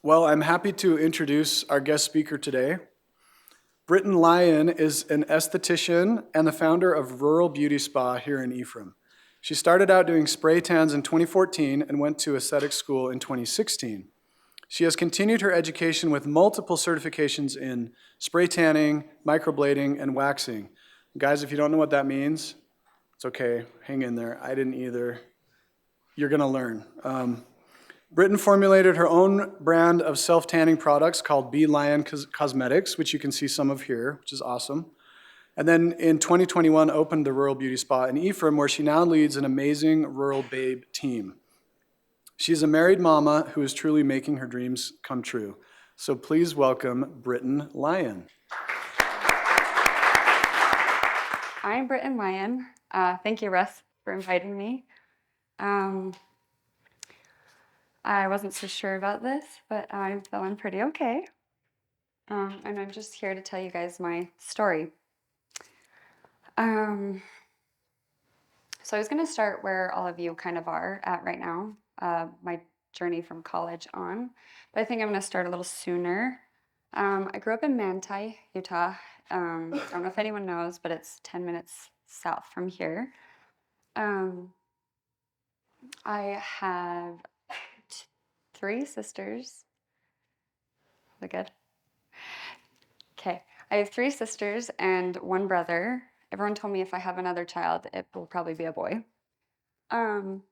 Well, I'm happy to introduce our guest speaker today. Brittan Lyon is an esthetician and the founder of Rural Beauty Spa here in Ephraim. She started out doing spray tans in 2014 and went to aesthetic school in 2016. She has continued her education with multiple certifications in spray tanning, microblading, and waxing. Guys, if you don't know what that means, it's okay, hang in there. I didn't either. You're gonna learn. Brittan formulated her own brand of self-tanning products called Bee Lion Cosmetics, which you can see some of here, which is awesome. And then in 2021, opened the Rural Beauty Spa in Ephraim, where she now leads an amazing rural babe team. She's a married mama who is truly making her dreams come true. So please welcome Brittan Lyon. I'm Brittan Lyon. Thank you, Russ, for inviting me. I wasn't so sure about this, but I'm feeling pretty okay. And I'm just here to tell you guys my story. So I was going to start where all of you kind of are at right now, my journey from college on. But I think I'm going to start a little sooner. I grew up in Manti, Utah. I don't know if anyone knows, but it's 10 minutes south from here. I have three sisters. Is that good? Okay. I have three sisters and one brother. Everyone told me if I have another child, it will probably be a boy. Um,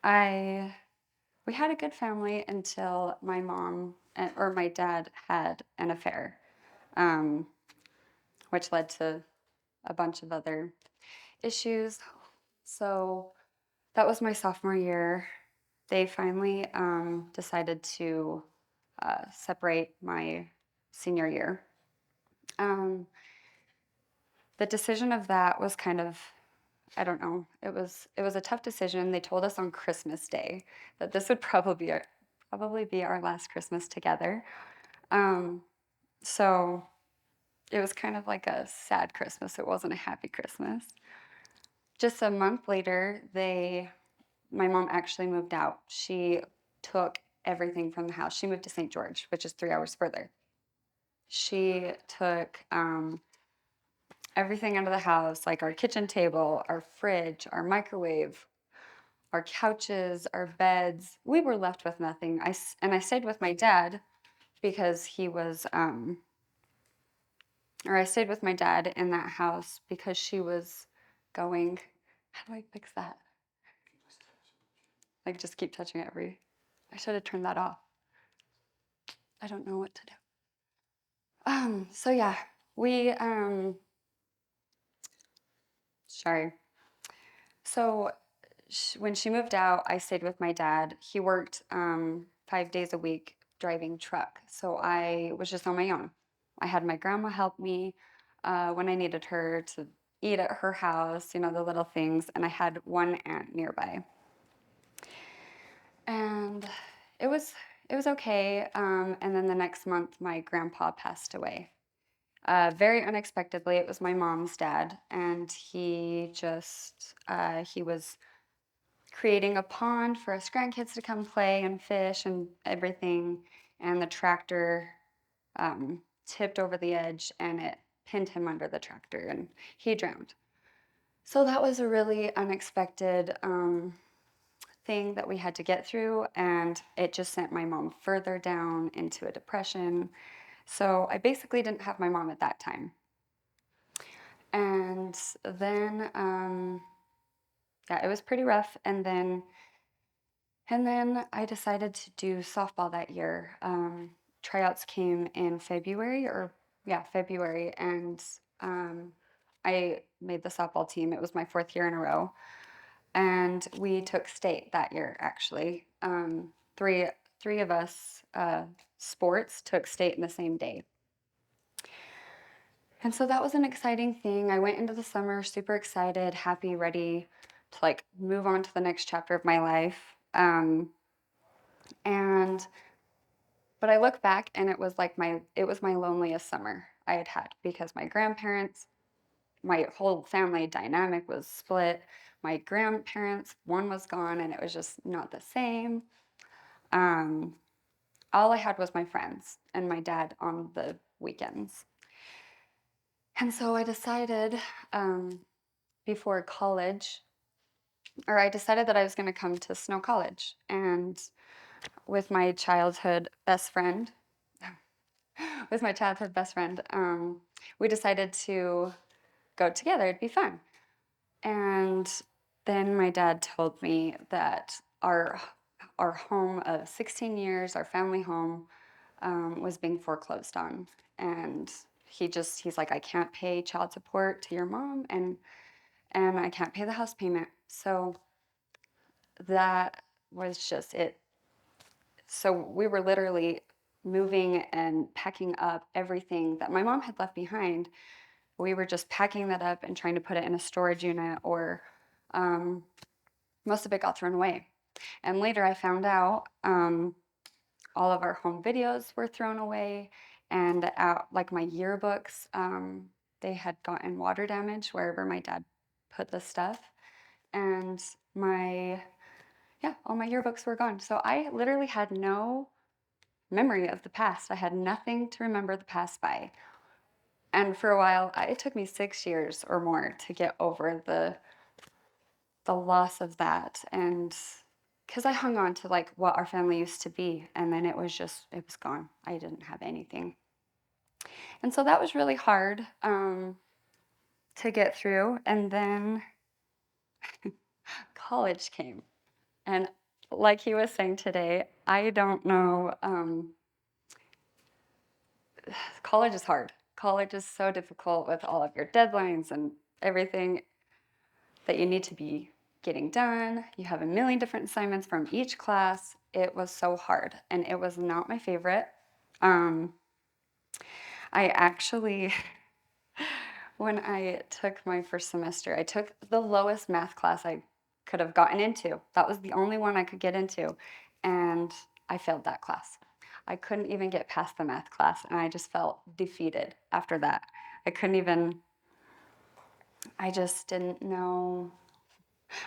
we had a good family until my mom or my dad had an affair, which led to a bunch of other issues. So that was my sophomore year. They finally decided to separate my senior year. The decision of that was kind of, I don't know, it was a tough decision. They told us on Christmas Day that this would probably be our last Christmas together. So it was kind of like a sad Christmas. It wasn't a happy Christmas. Just a month later, my mom actually moved out. She took everything from the house. She moved to St. George, which is 3 hours further. She took everything out of the house, like our kitchen table, our fridge, our microwave, our couches, our beds. We were left with nothing. I stayed with my dad because I stayed with my dad in that house because she was going, how do I fix that? Like just keep touching it I should have turned that off. I don't know what to do. So yeah, we, sorry. So when she moved out, I stayed with my dad. He worked 5 days a week driving truck. So I was just on my own. I had my grandma help me when I needed her to eat at her house, the little things. And I had one aunt nearby. And it was okay. And then the next month, my grandpa passed away. Very unexpectedly, it was my mom's dad, and he was creating a pond for us grandkids to come play and fish and everything, and the tractor tipped over the edge, and it pinned him under the tractor, and he drowned. So that was a really unexpected thing that we had to get through, and it just sent my mom further down into a depression. So I basically didn't have my mom at that time. And then, yeah, it was pretty rough. And then I decided to do softball that year. Tryouts came in February, February, and I made the softball team. It was my fourth year in a row. And we took state that year, actually. Three of us sports took state in the same day. And so that was an exciting thing. I went into the summer super excited, happy, ready to move on to the next chapter of my life. But I look back and it was my loneliest summer I had had because my grandparents, my whole family dynamic was split. My grandparents, one was gone and it was just not the same. all I had was my friends and my dad on the weekends. And so I decided before college, or I decided that I was going to come to Snow College. And with my childhood best friend, with my childhood best friend, we decided to go together. It'd be fun. And then my dad told me that our home of 16 years, our family home, was being foreclosed on, and he's like, I can't pay child support to your mom, and I can't pay the house payment. So that was just it. So we were literally moving and packing up everything that my mom had left behind. We were just packing that up and trying to put it in a storage unit, or um, most of it got thrown away. And later I found out all of our home videos were thrown away, and like my yearbooks, they had gotten water damage wherever my dad put the stuff. And all my yearbooks were gone. So I literally had no memory of the past. I had nothing to remember the past by. And for a while, it took me 6 years or more to get over the loss of that. And because I hung on to like what our family used to be, and then it was gone. I didn't have anything. And so that was really hard to get through. And then college came. And like he was saying today, I don't know. College is hard. College is so difficult with all of your deadlines and everything that you need to be getting done. You have a million different assignments from each class. It was so hard, and it was not my favorite. Um, I actually, when I took my first semester, I took the lowest math class I could have gotten into. That was the only one I could get into, and I failed that class. I couldn't even get past the math class, and I just felt defeated after that. I couldn't even, I just didn't know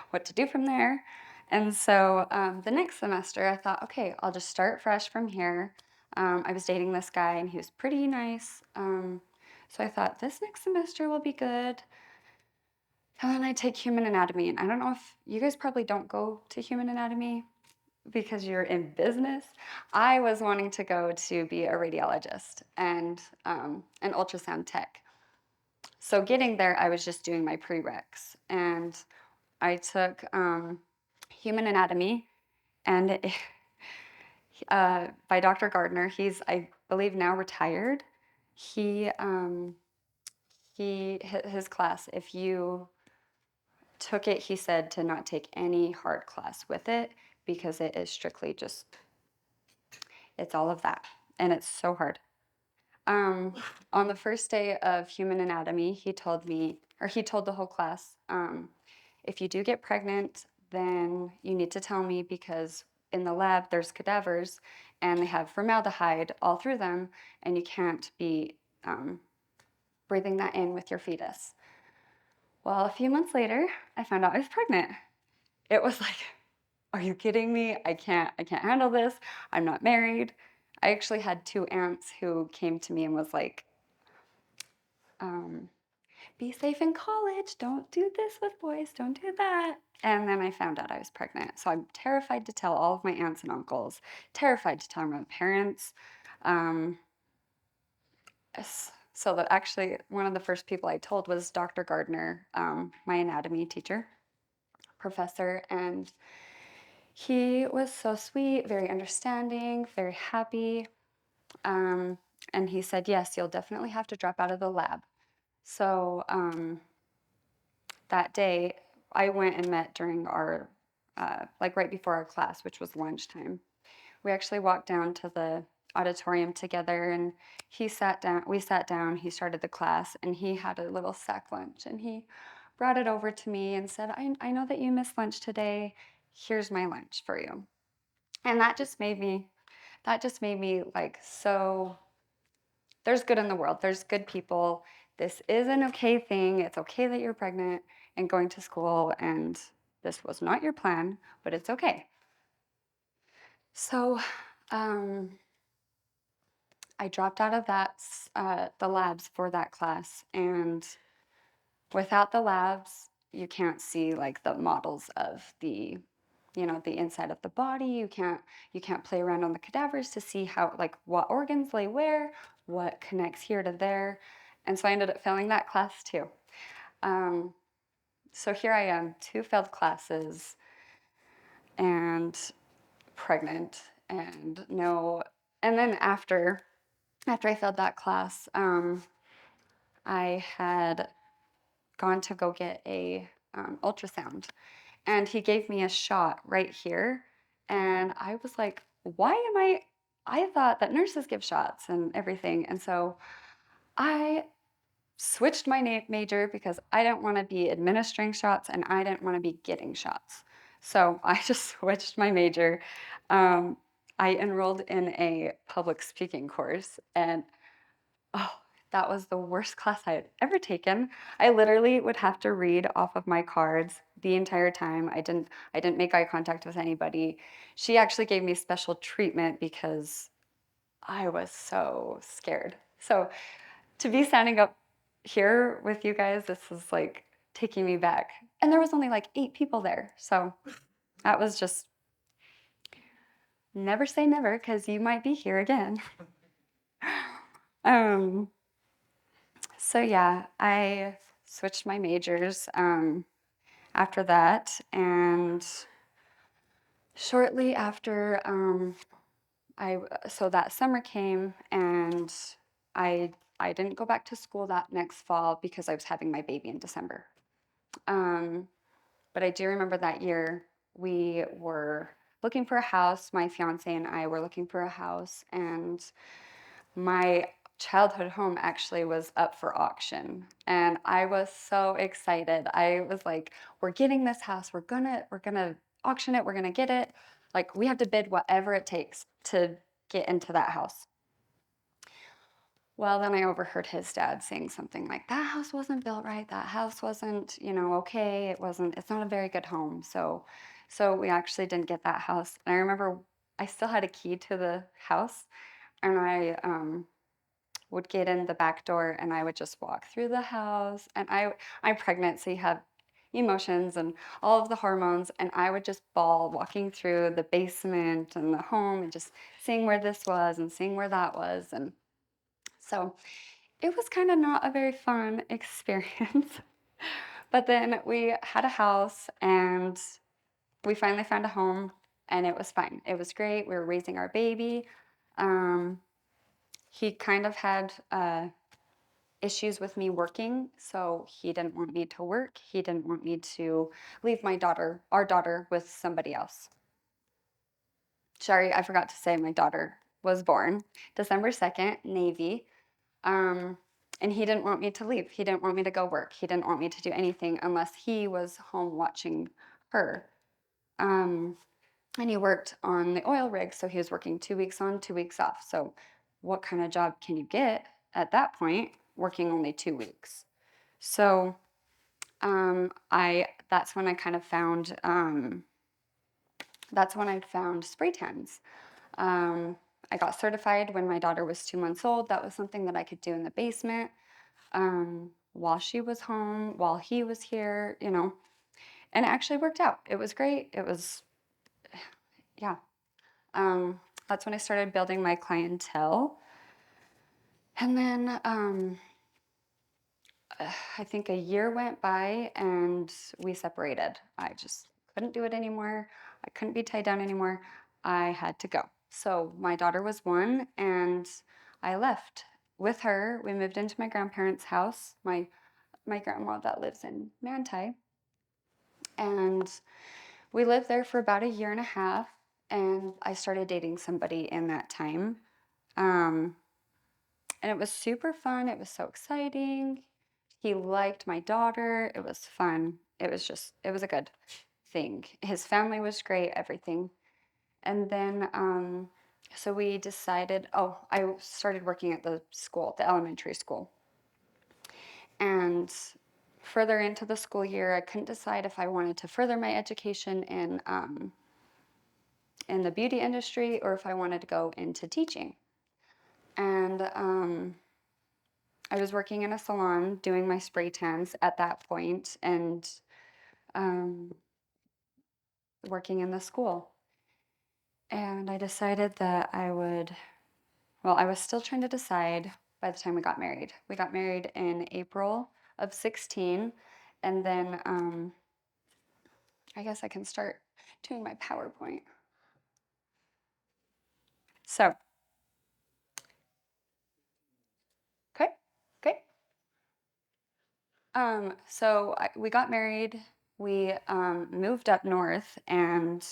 what to do from there. And so the next semester, I thought, okay, I'll just start fresh from here. I was dating this guy, and he was pretty nice. So I thought, this next semester will be good. And then I take human anatomy. And I don't know if you guys probably don't go to human anatomy because you're in business. I was wanting to go to be a radiologist and an ultrasound tech. So getting there, I was just doing my prereqs. And I took human anatomy, and by Dr. Gardner. He's, I believe, now retired. He, his class, if you took it, he said to not take any hard class with it because it is strictly just, it's all of that. And it's so hard. Um, on the first day of human anatomy, he told me, or he told the whole class, if you do get pregnant, then you need to tell me because in the lab there's cadavers and they have formaldehyde all through them, and you can't be breathing that in with your fetus. Well, a few months later, I found out I was pregnant. It was like, are you kidding me? I can't handle this. I'm not married. I actually had two aunts who came to me and was like, um, be safe in college. Don't do this with boys. Don't do that. And then I found out I was pregnant. So I'm terrified to tell all of my aunts and uncles, terrified to tell my parents. Um, so that actually one of the first people I told was Dr. Gardner, my anatomy teacher, professor. And he was so sweet, very understanding, very happy. Um, and he said, yes, you'll definitely have to drop out of the lab. So that day, I went and met during our, like right before our class, which was lunchtime. We actually walked down to the auditorium together, and we sat down, he started the class, and he had a little sack lunch, and he brought it over to me and said, I know that you missed lunch today. Here's my lunch for you. And that just made me like, so there's good in the world. There's good people. This is an okay thing. It's okay that you're pregnant and going to school, and this was not your plan, but it's okay. So, um, I dropped out of the labs for that class, and without the labs, you can't see like the models of the inside of the body. You can't play around on the cadavers to see how like what organs lay where, what connects here to there. And so I ended up failing that class too. Um, so here I am, two failed classes and pregnant and no. And then after I failed that class, I had gone to go get a ultrasound, and he gave me a shot right here, and I was like, why am I thought that nurses give shots and everything, and so I switched my major because I didn't want to be administering shots and I didn't want to be getting shots. So I just switched my major. Um, I enrolled in a public speaking course, and oh, that was the worst class I had ever taken. I literally would have to read off of my cards the entire time. I didn't make eye contact with anybody. She actually gave me special treatment because I was so scared. So to be standing up here with you guys, this is like taking me back. And there was only like 8 people there. So that was just never say never because you might be here again. Um, so yeah, I switched my majors after that. And shortly after, so that summer came, and I I didn't go back to school that next fall because I was having my baby in December. Um, but I do remember that year we were looking for a house. My fiance and I were looking for a house, and my childhood home actually was up for auction. And I was so excited. I was like, we're getting this house. We're gonna auction it. We're gonna get it. Like we have to bid whatever it takes to get into that house. Well, then I overheard his dad saying something like, that house wasn't built right. That house wasn't, okay. It's not a very good home. So we actually didn't get that house. And I remember I still had a key to the house, and I would get in the back door and I would just walk through the house. And I'm pregnant, so you have emotions and all of the hormones. And I would just bawl walking through the basement and the home and just seeing where this was and seeing where that was. And so it was kind of not a very fun experience. But then we had a house and we finally found a home, and it was fine. It was great. We were raising our baby. Um, he kind of had issues with me working, so he didn't want me to work. He didn't want me to leave our daughter, with somebody else. Sorry, I forgot to say my daughter was born December 2nd, Navy. Um, and he didn't want me to leave. He didn't want me to go work. He didn't want me to do anything unless he was home watching her. Um, and he worked on the oil rig, so he was working 2 weeks on, 2 weeks off. So, what kind of job can you get at that point, working only 2 weeks? So, I that's when I kind of found that's when I found spray tans. Um, I got certified when my daughter was 2 months old. That was something that I could do in the basement, while she was home, while he was here, and it actually worked out. It was great. It was, yeah. Um, that's when I started building my clientele. And then I think a year went by and we separated. I just couldn't do it anymore. I couldn't be tied down anymore. I had to go. So my daughter was 1 and I left with her. We moved into my grandparents' house, my grandma that lives in Manti. And we lived there for about a year and a half, and I started dating somebody in that time. Um, and it was super fun. It was so exciting. He liked my daughter. It was fun. It was a good thing. His family was great, everything. And then, so we decided, I started working at the school, the elementary school. And further into the school year, I couldn't decide if I wanted to further my education in the beauty industry or if I wanted to go into teaching. And I was working in a salon doing my spray tans at that point and um, working in the school. And I decided that I was still trying to decide by the time we got married. We got married in April of 16. And then I guess I can start doing my PowerPoint. So, okay, okay. We got married. We moved up north and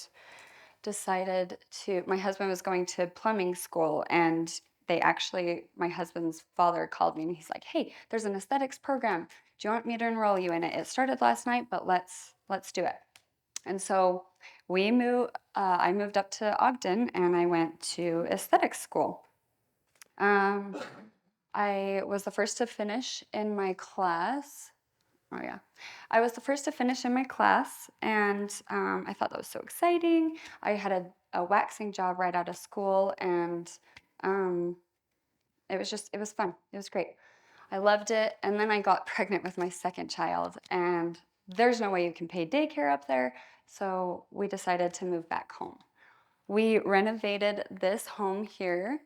decided my husband was going to plumbing school, and my husband's father called me and he's like, "Hey, there's an aesthetics program. Do you want me to enroll you in it? It started last night, but let's do it." And so I moved up to Ogden and I went to aesthetics school. Um, I was the first to finish in my class. Oh, yeah. I was the first to finish in my class, and I thought that was so exciting. I had a waxing job right out of school, and um, it was fun. It was great. I loved it. And then I got pregnant with my second child, and there's no way you can pay daycare up there. So we decided to move back home. We renovated this home here,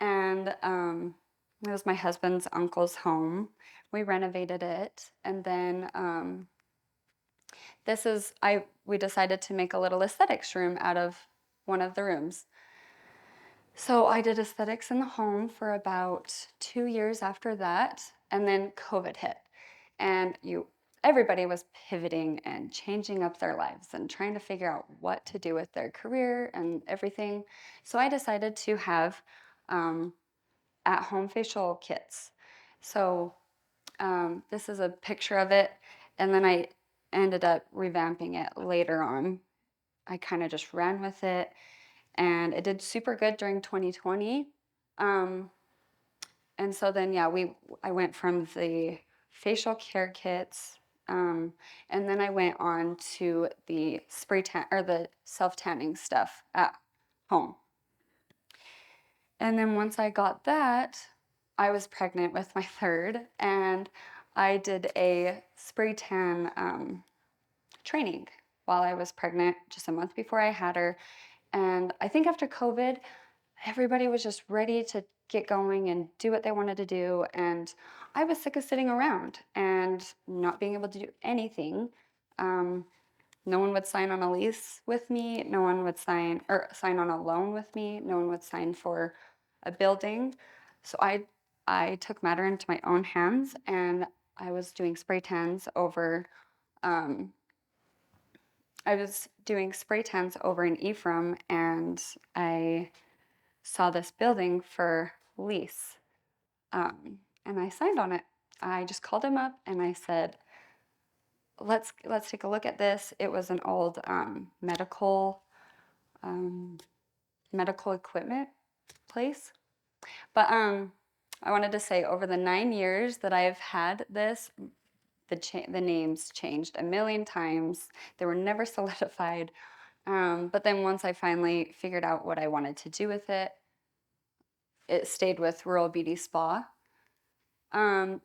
and it was my husband's uncle's home. We renovated it, and then we decided to make a little aesthetics room out of one of the rooms. So I did aesthetics in the home for about 2 years after that, and then COVID hit, and everybody was pivoting and changing up their lives and trying to figure out what to do with their career and everything. So I decided to have at-home facial kits. So this is a picture of it, and then I ended up revamping it later on. I kind of just ran with it, and it did super good during 2020. Um, and so then, yeah, I went from the facial care kits, um, and then I went on to the spray tan or the self tanning stuff at home. And then once I got that, I was pregnant with my third, and I did a spray tan training while I was pregnant, just a month before I had her. And I think after COVID, everybody was just ready to get going and do what they wanted to do. And I was sick of sitting around and not being able to do anything. Um, no one would sign on a lease with me. No one would sign on a loan with me. No one would sign for a building. So I took matter into my own hands, and I was doing spray tans over um, I was doing spray tans over in Ephraim, and I saw this building for lease, and I signed on it. I just called him up and I said, "Let's take a look at this." It was an old um, medical equipment place, but I wanted to say over the 9 years that I've had this, the names changed a million times. They were never solidified. But then once I finally figured out what I wanted to do with it, it stayed with Rural Beauty Spa.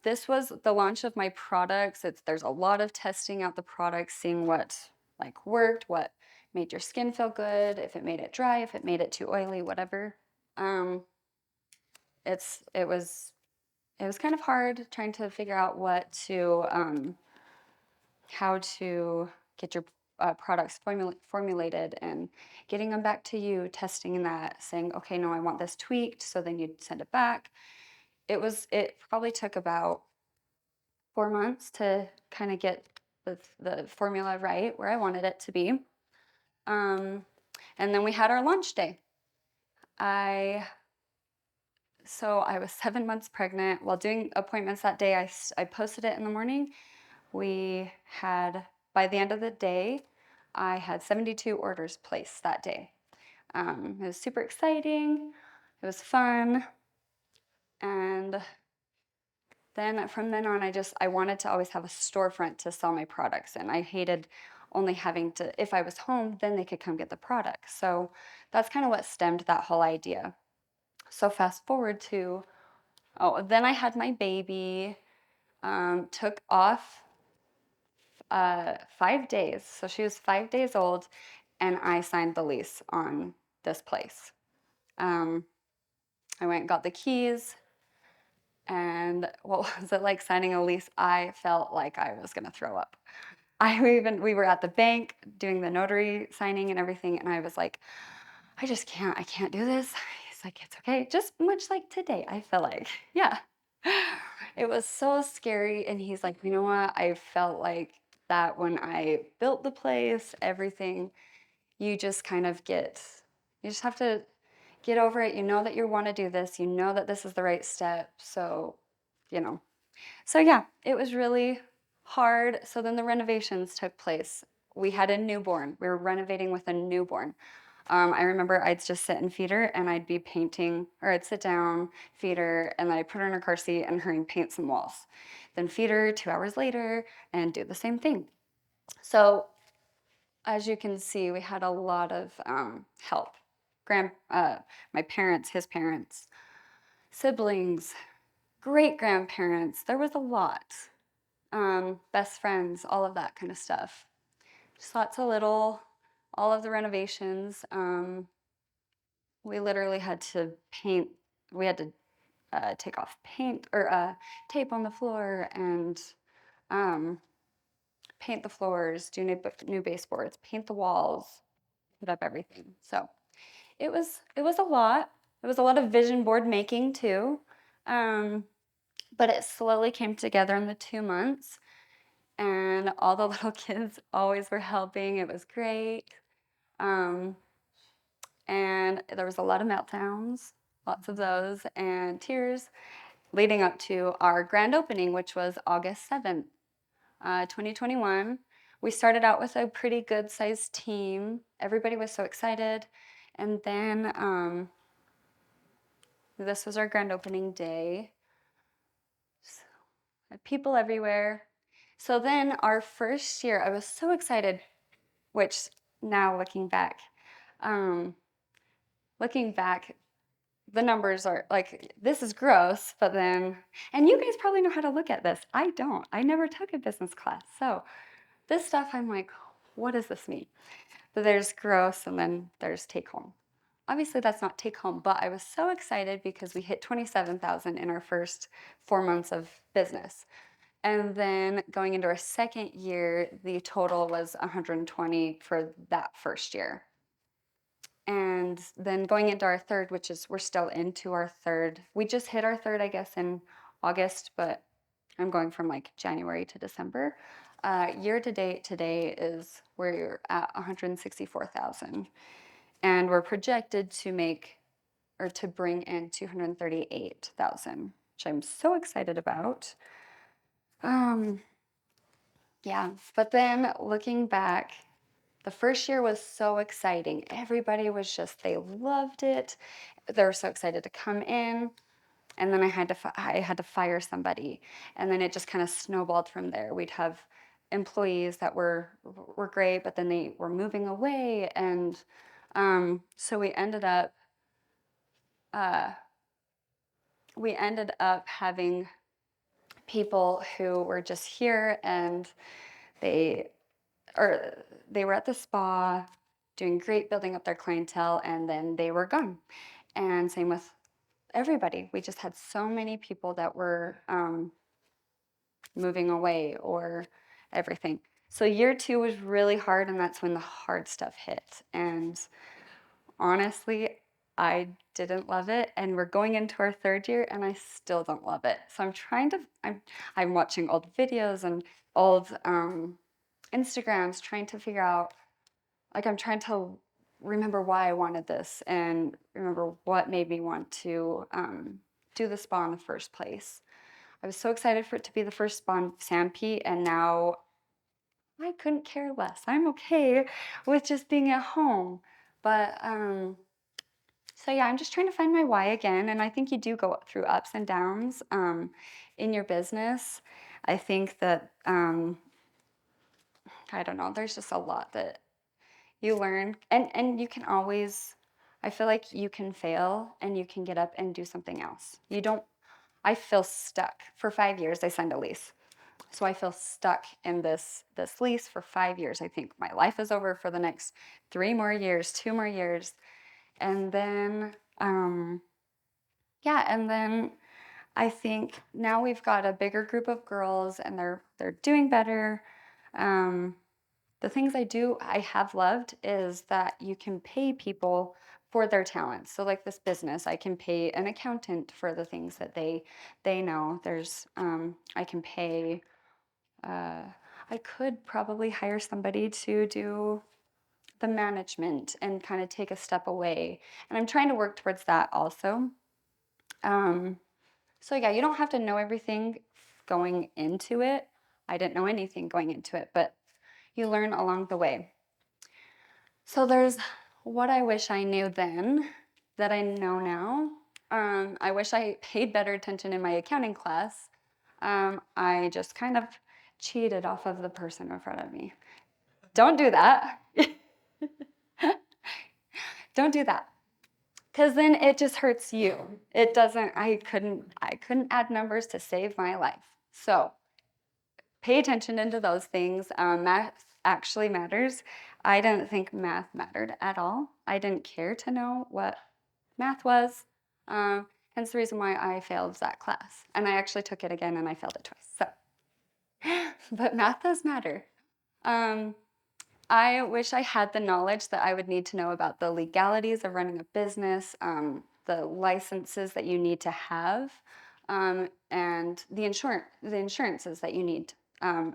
This was the launch of my products. There's a lot of testing out the products, seeing what like worked, what made your skin feel good, if it made it dry, if it made it too oily, whatever. Um, it's it was kind of hard trying to figure out how to get your products formulated and getting them back to you, testing that, saying, okay, no, I want this tweaked. So then you'd send it back. It probably took about 4 months to kind of get the formula right where I wanted it to be. And then we had our launch day. I I was 7 months pregnant. While doing appointments that day, I posted it in the morning. We had, by the end of the day, I had 72 orders placed that day. It was super exciting. It was fun. And then from then on, I wanted to always have a storefront to sell my products. And I hated only having to, if I was home, then they could come get the products. So that's kind of what stemmed that whole idea. So fast forward to, oh, then I had my baby, took off 5 days. So she was 5 days old, and I signed the lease on this place. Um, I went and got the keys, and what was it like signing a lease? I felt like I was gonna throw up. We were at the bank doing the notary signing and everything, and I was like, I can't do this. He's like, it's okay. Just much like today, I feel like, yeah. It was so scary. And he's like, you know what? I felt like that when I built the place, everything, you just kind of you just have to get over it. You know that you want to do this, you know that this is the right step. So, you know, so yeah, it was really hard. So then the renovations took place. We had a newborn. We were renovating with a newborn. I remember I'd just sit and feed her and I'd be painting, or I'd sit down, feed her, and then I'd put her in her car seat and hurry and paint some walls. Then feed her 2 hours later and do the same thing. So as you can see, we had a lot of help. My parents, his parents, siblings, great grandparents. There was a lot. Best friends, all of that kind of stuff. Just lots of all of the renovations. We literally had to paint, we had to take off paint or tape on the floor and um, paint the floors, do new baseboards, paint the walls, put up everything. So it was a lot. It was a lot of vision board making too. Um, but it slowly came together in the 2 months, and all the little kids always were helping. It was great. Um, and there was a lot of meltdowns, lots of those, and tears leading up to our grand opening, which was August 7th, 2021. We started out with a pretty good sized team. Everybody was so excited. And then this was our grand opening day. People everywhere. So then our first year, I was so excited, which now um, looking back, the numbers are like, this is gross, but then, and you guys probably know how to look at this. I don't. I never took a business class. So this stuff, I'm like, what does this mean? But there's gross and then there's take home. Obviously, that's not take home, but I was so excited because we hit 27,000 in our first 4 months of business. And then going into our second year, the total was 120 for that first year. And then going into our third, which is we're still into our third. We just hit our third, I guess, in August, but I'm going from like January to December. Year to date today is we're at 164,000, and we're projected to make or to bring in 238,000, which I'm so excited about. Um, yeah, but then looking back, the first year was so exciting. Everybody was just, they loved it. They were so excited to come in. And then I had to fire somebody. And then it just kind of snowballed from there. We'd have employees that were great, but then they were moving away. And so uh, we ended up having people who were just here and they or they were at the spa doing great, building up their clientele, and then they were gone. And same with everybody. We just had so many people that were moving away or everything. So year two was really hard, and that's when the hard stuff hit. And honestly, I didn't love it. And we're going into our third year, and I still don't love it. So I'm watching old videos and old Instagrams, trying to figure out, like, I'm trying to remember why I wanted this and remember what made me want to do the spa in the first place. I was so excited for it to be the first spa in Sanpete, and now I couldn't care less. I'm okay with just being at home. But so yeah, I'm just trying to find my why again, and I think you do go through ups and downs in your business. I think that I don't know. There's just a lot that you learn, and you can always I feel like you can fail and you can get up and do something else. You don't, I feel stuck. For 5 years, I signed a lease. So I feel stuck in this lease for 5 years. I think my life is over for the next 3 more years, 2 more years. And then, yeah, and then I think now we've got a bigger group of girls and they're doing better. Um, the things I have loved is that you can pay people for their talents. So like this business, I can pay an accountant for the things that they know. There's I can pay I could probably hire somebody to do the management and kind of take a step away. And I'm trying to work towards that also. Um, so yeah, you don't have to know everything going into it. I didn't know anything going into it, but you learn along the way. So there's what I wish I knew then that I know now. I wish I paid better attention in my accounting class. I just kind of cheated off of the person in front of me. Don't do that. Don't do that. Because then it just hurts you. It doesn't, I couldn't add numbers to save my life. So pay attention into those things. Math actually matters. I didn't think math mattered at all. I didn't care to know what math was. Hence the reason why I failed that class. And I actually took it again and I failed it twice. So, but math does matter. Um, I wish I had the knowledge that I would need to know about the legalities of running a business, the licenses that you need to have, and the insurances that you need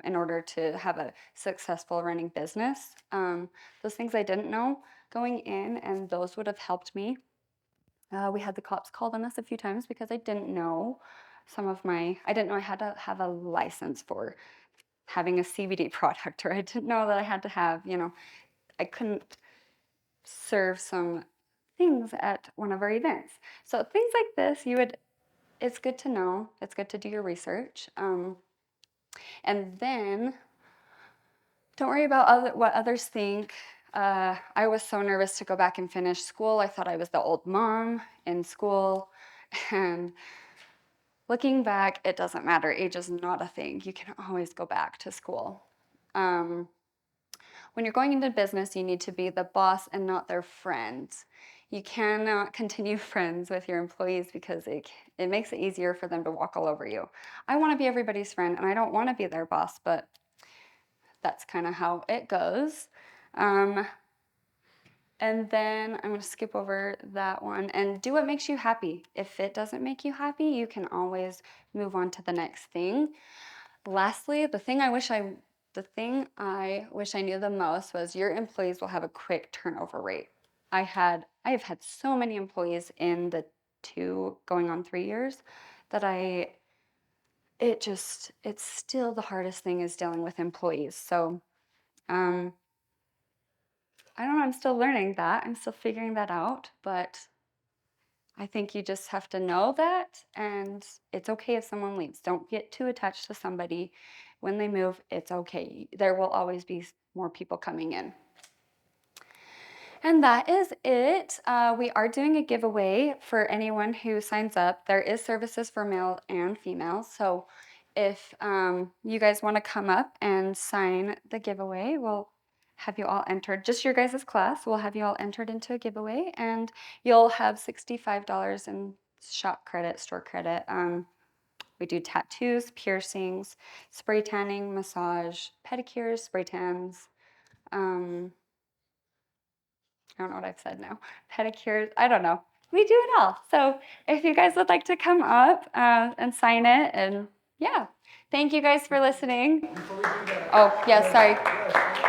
in order to have a successful running business. Those things I didn't know going in, and those would have helped me. We had the cops called on us a few times because I didn't know I didn't know I had to have a license for having a CBD product, or I didn't know that I had to have, I couldn't serve some things at one of our events. So things like this, it's good to know. It's good to do your research. And then don't worry about what others think. I was so nervous to go back and finish school. I thought I was the old mom in school. And looking back, it doesn't matter. Age is not a thing. You can always go back to school. When you're going into business, you need to be the boss and not their friend. You cannot continue friends with your employees because it makes it easier for them to walk all over you. I want to be everybody's friend and I don't want to be their boss, but that's kind of how it goes. And then I'm going to skip over that one and do what makes you happy. If it doesn't make you happy, you can always move on to the next thing. Lastly, the thing I wish I knew the most was your employees will have a quick turnover rate. I have had so many employees in the 2 going on 3 years that it's still the hardest thing is dealing with employees. So I don't know, I'm still learning that. I'm still figuring that out, but I think you just have to know that, and it's okay if someone leaves. Don't get too attached to somebody. When they move, it's okay. There will always be more people coming in. And that is it. We are doing a giveaway for anyone who signs up. There is services for male and female. So if you guys want to come up and sign the giveaway, we'll have you all entered. Just your guys' class, we'll have you all entered into a giveaway, and you'll have $65 in shop credit, store credit. We do tattoos, piercings, spray tanning, massage, pedicures, spray tans. I don't know what I've said now. Pedicures, I don't know. We do it all. So if you guys would like to come up and sign it, and yeah. Thank you guys for listening. Before we do that, Oh, yeah, sorry.